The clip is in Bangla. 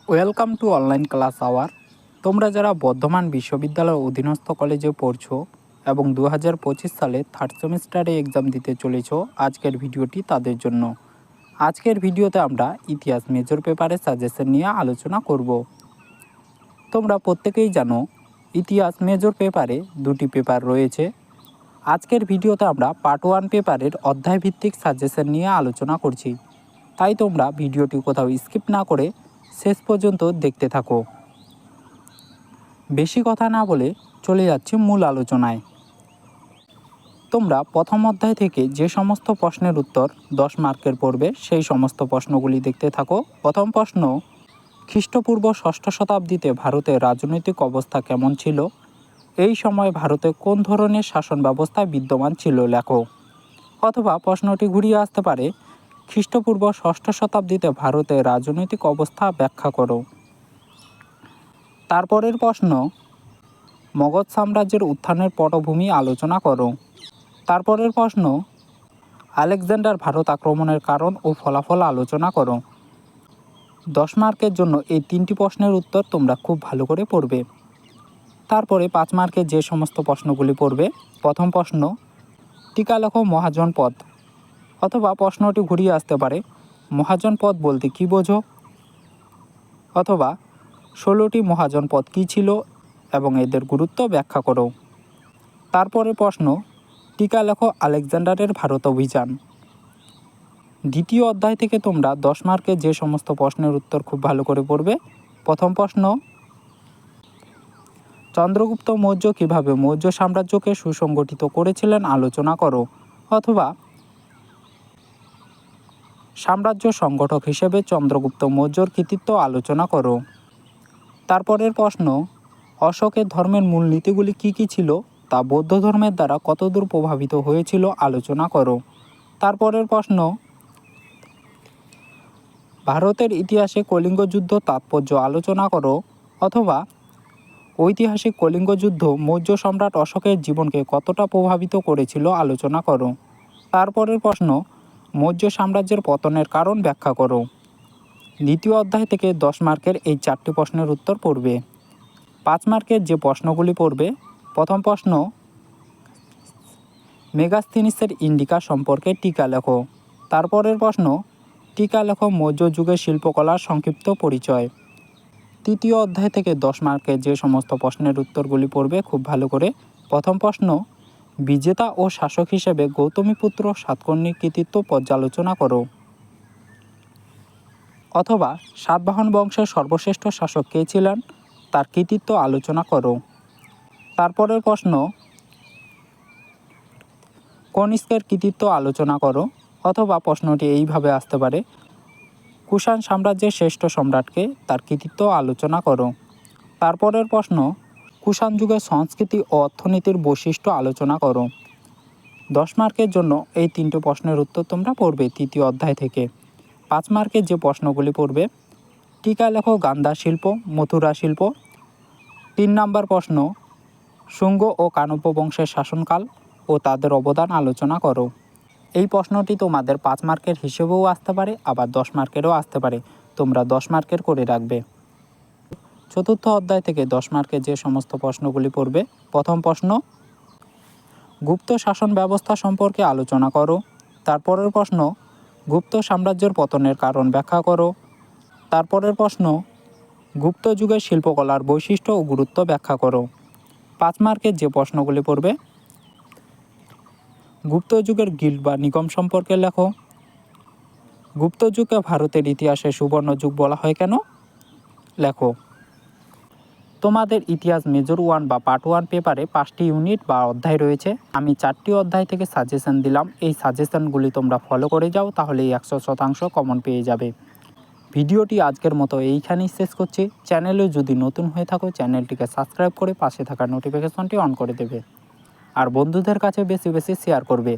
Welcome to online class our. তোমরা যারা বর্ধমান বিশ্ববিদ্যালয়ের অধীনস্থ কলেজে পড়ছো এবং 2025 সালে থার্ড সেমিস্টারে এক্সাম দিতে চলেছো, আজকের ভিডিওটি তাদের জন্য। আজকের ভিডিওতে আমরা ইতিহাস মেজর পেপারের সাজেশন নিয়ে আলোচনা করব। তোমরা প্রত্যেকেই জানো ইতিহাস মেজর পেপারে দুটি পেপার রয়েছে। আজকের ভিডিওতে আমরা পার্ট 1 পেপারের অধ্যায়ভিত্তিক সাজেশন নিয়ে আলোচনা করছি, তাই তোমরা ভিডিওটি কোথাও স্কিপ না করে শেষ পর্যন্ত দেখতে থাকো। বেশি কথা না বলে চলে যাচ্ছি মূল আলোচনায়। তোমরা প্রথম অধ্যায় থেকে যে সমস্ত প্রশ্নের উত্তর 10 মার্কের পড়বে সেই সমস্ত প্রশ্নগুলি দেখতে থাকো। প্রথম প্রশ্ন, খ্রিস্টপূর্ব 6ষ্ঠ শতাব্দীতে ভারতের রাজনৈতিক অবস্থা কেমন ছিল? এই সময় ভারতে কোন ধরনের শাসন ব্যবস্থা বিদ্যমান ছিল লেখো। অথবা প্রশ্নটি ঘুরিয়ে আসতে পারে, খ্রিস্টপূর্ব 6ষ্ঠ শতাব্দীতে ভারতের রাজনৈতিক অবস্থা ব্যাখ্যা করো। তারপরের প্রশ্ন, মগধ সাম্রাজ্যের উত্থানের পটভূমি আলোচনা করো। তারপরের প্রশ্ন, আলেকজান্ডার ভারত আক্রমণের কারণ ও ফলাফল আলোচনা করো। 10 মার্কের জন্য এই 3টি প্রশ্নের উত্তর তোমরা খুব ভালো করে পড়বে। তারপরে 5 মার্কের যে সমস্ত প্রশ্নগুলি পড়বে, প্রথম প্রশ্ন, টিকা লেখো মহাজনপদ। অথবা প্রশ্নটি ঘুরিয়ে আসতে পারে, মহাজনপদ বলতে কী বোঝো? অথবা 16টি মহাজনপদ কী ছিল এবং এদের গুরুত্ব ব্যাখ্যা করো। তারপরে প্রশ্ন, টিকা লেখো আলেকজান্ডারের ভারত অভিযান। দ্বিতীয় অধ্যায় থেকে তোমরা 10 মার্কের যে সমস্ত প্রশ্নের উত্তর খুব ভালো করে পড়বে। প্রথম প্রশ্ন, চন্দ্রগুপ্ত মৌর্য কীভাবে মৌর্য সাম্রাজ্যকে সুসংগঠিত করেছিলেন আলোচনা করো। অথবা সাম্রাজ্য সংগঠক হিসেবে চন্দ্রগুপ্ত মৌর্যর কৃতিত্ব আলোচনা করো। তারপরের প্রশ্ন, অশোকের ধর্মের মূলনীতিগুলি কী কী ছিল তা বৌদ্ধ ধর্মের দ্বারা কতদূর প্রভাবিত হয়েছিল আলোচনা করো। তারপরের প্রশ্ন, ভারতের ইতিহাসে কলিঙ্গ যুদ্ধ তাৎপর্য আলোচনা করো। অথবা ঐতিহাসিক কলিঙ্গ যুদ্ধ মৌর্য সম্রাট অশোকের জীবনকে কতটা প্রভাবিত করেছিল আলোচনা করো। তারপরের প্রশ্ন, মৌর্য সাম্রাজ্যের পতনের কারণ ব্যাখ্যা করো। দ্বিতীয় অধ্যায় থেকে 10 মার্কের এই 4টি প্রশ্নের উত্তর পড়বে। 5 মার্কের যে প্রশ্নগুলি পড়বে, প্রথম প্রশ্ন, মেগাস্থিনিসের ইন্ডিকা সম্পর্কে টিকা লেখো। তারপরের প্রশ্ন, টিকা লেখো মৌর্য যুগের শিল্পকলার সংক্ষিপ্ত পরিচয়। তৃতীয় অধ্যায় থেকে 10 মার্কের যে সমস্ত প্রশ্নের উত্তরগুলি পড়বে খুব ভালো করে। প্রথম প্রশ্ন, বিজেতা ও শাসক হিসেবে গৌতমীপুত্র সাতকর্ণীর কৃতিত্ব পর্যালোচনা করো। অথবা সাতবাহন বংশের সর্বশ্রেষ্ঠ শাসক কে ছিলেন তার কৃতিত্ব আলোচনা করো। তারপরের প্রশ্ন, কনিষ্কের কৃতিত্ব আলোচনা করো। অথবা প্রশ্নটি এইভাবে আসতে পারে, কুষাণ সাম্রাজ্যের শ্রেষ্ঠ সম্রাটকে তার কৃতিত্ব আলোচনা করো। তারপরের প্রশ্ন, কুষাণ যুগের সংস্কৃতি ও অর্থনীতির বৈশিষ্ট্য আলোচনা করো। 10 মার্কের জন্য এই 3টে প্রশ্নের উত্তর তোমরা পড়বে তৃতীয় অধ্যায় থেকে। 5 মার্কের যে প্রশ্নগুলি পড়বে, টিকা লেখো গান্ধার শিল্প, মথুরা শিল্প। 3 নাম্বার প্রশ্ন, শুঙ্গ ও কানব্য বংশের শাসনকাল ও তাদের অবদান আলোচনা করো। এই প্রশ্নটি তোমাদের 5 মার্কের হিসেবেও আসতে পারে, আবার 10 মার্কেরও আসতে পারে। তোমরা 10 মার্কের করে রাখবে। চতুর্থ অধ্যায় থেকে 10 মার্কের যে সমস্ত প্রশ্নগুলি পড়বে, প্রথম প্রশ্ন, গুপ্ত শাসন ব্যবস্থা সম্পর্কে আলোচনা করো। তারপরের প্রশ্ন, গুপ্ত সাম্রাজ্যের পতনের কারণ ব্যাখ্যা করো। তারপরের প্রশ্ন, গুপ্ত যুগের শিল্পকলার বৈশিষ্ট্য ও গুরুত্ব ব্যাখ্যা করো। 5 মার্কের যে প্রশ্নগুলি পড়বে, গুপ্ত যুগের গিল্ড বা নিগম সম্পর্কে লেখো। গুপ্ত যুগকে ভারতের ইতিহাসে সুবর্ণ যুগ বলা হয় কেন লেখো। তোমাদের ইতিহাস মেজর 1 বা পার্ট 1 পেপারে 5টি ইউনিট বা অধ্যায় রয়েছে। আমি 4টি অধ্যায় থেকে সাজেশন দিলাম। এই সাজেশনগুলি তোমরা ফলো করে যাও, তাহলেই 100% কমন পেয়ে যাবে। ভিডিওটি আজকের মতো এইখানেই শেষ করছি। চ্যানেলে যদি নতুন হয়ে থাকো, চ্যানেলটিকে সাবস্ক্রাইব করে পাশে থাকা নোটিফিকেশনটি অন করে দেবে আর বন্ধুদের কাছে বেশি বেশি শেয়ার করবে।